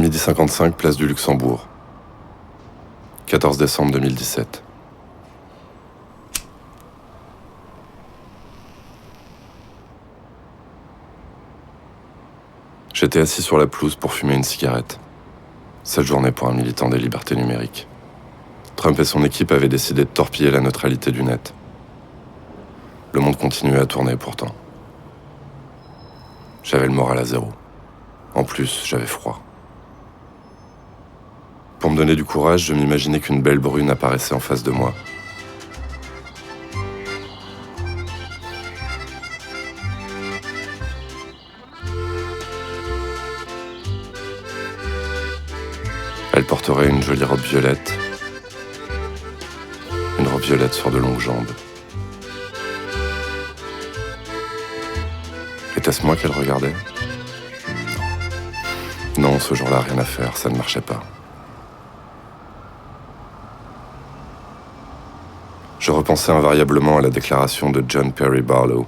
Midi 55, place du Luxembourg. 14 décembre 2017. J'étais assis sur la pelouse pour fumer une cigarette. Cette journée pour un militant des libertés numériques. Trump et son équipe avaient décidé de torpiller la neutralité du net. Le monde continuait à tourner pourtant. J'avais le moral à zéro. En plus, j'avais froid. Pour me donner du courage, je m'imaginais qu'une belle brune apparaissait en face de moi. Elle porterait une jolie robe violette. Une robe violette sur de longues jambes. Était-ce moi qu'elle regardait ? Non, ce jour-là, rien à faire, ça ne marchait pas. Je repensais invariablement à la déclaration de John Perry Barlow,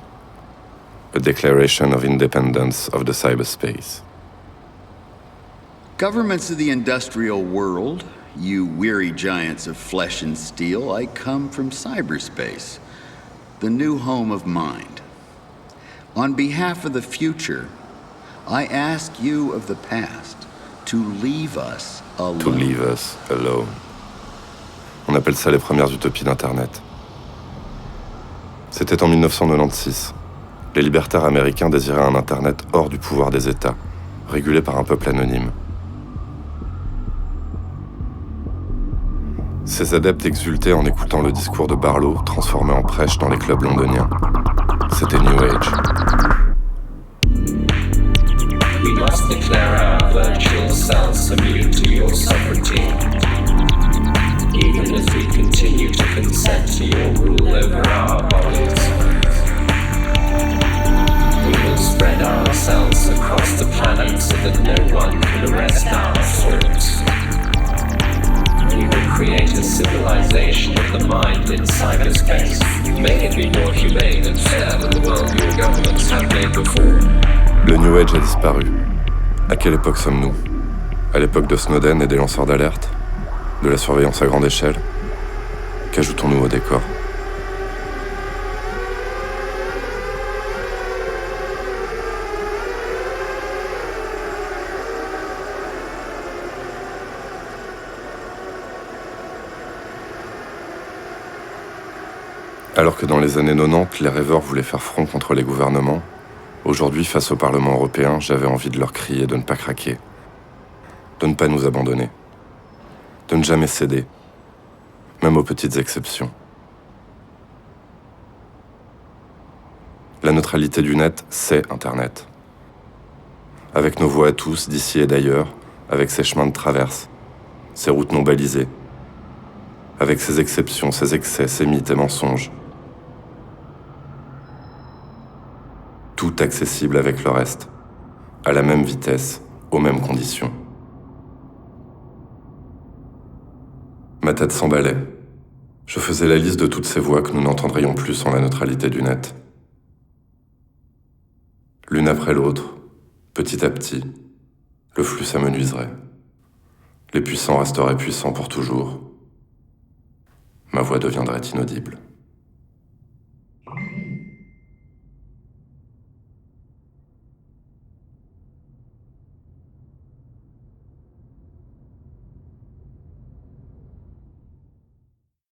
A Declaration of Independence of the Cyberspace. Governments of the industrial world, you weary giants of flesh and steel, I come from cyberspace, the new home of mind. On behalf of the future, I ask you of the past to leave us alone. To leave us alone. On appelle ça les premières utopies d'Internet. C'était en 1996. Les libertaires américains désiraient un Internet hors du pouvoir des États, régulé par un peuple anonyme. Ces adeptes exultaient en écoutant le discours de Barlow transformé en prêche dans les clubs londoniens. C'était New Age. We must declare our virtual selves immune to your sovereignty. Even as we continue to consent to your rule over our bodies. We will spread ourselves across the planet so that no one can arrest our thoughts. We will create a civilization of the mind in cyberspace. Make it be more humane and fair than the world your governments have made before. Le New Age a disparu. À quelle époque sommes-nous ? À l'époque de Snowden et des lanceurs d'alerte ? De la surveillance à grande échelle ? Qu'ajoutons-nous au décor ? Alors que dans les années 90, les rêveurs voulaient faire front contre les gouvernements, aujourd'hui, face au Parlement européen, j'avais envie de leur crier de ne pas craquer, de ne pas nous abandonner, de ne jamais céder, même aux petites exceptions. La neutralité du net, c'est Internet. Avec nos voix à tous, d'ici et d'ailleurs, avec ses chemins de traverse, ses routes non balisées, avec ses exceptions, ses excès, ses mythes et mensonges. Tout accessible avec le reste, à la même vitesse, aux mêmes conditions. Ma tête s'emballait. Je faisais la liste de toutes ces voix que nous n'entendrions plus sans la neutralité du net. L'une après l'autre, petit à petit, le flux s'amenuiserait. Les puissants resteraient puissants pour toujours. Ma voix deviendrait inaudible.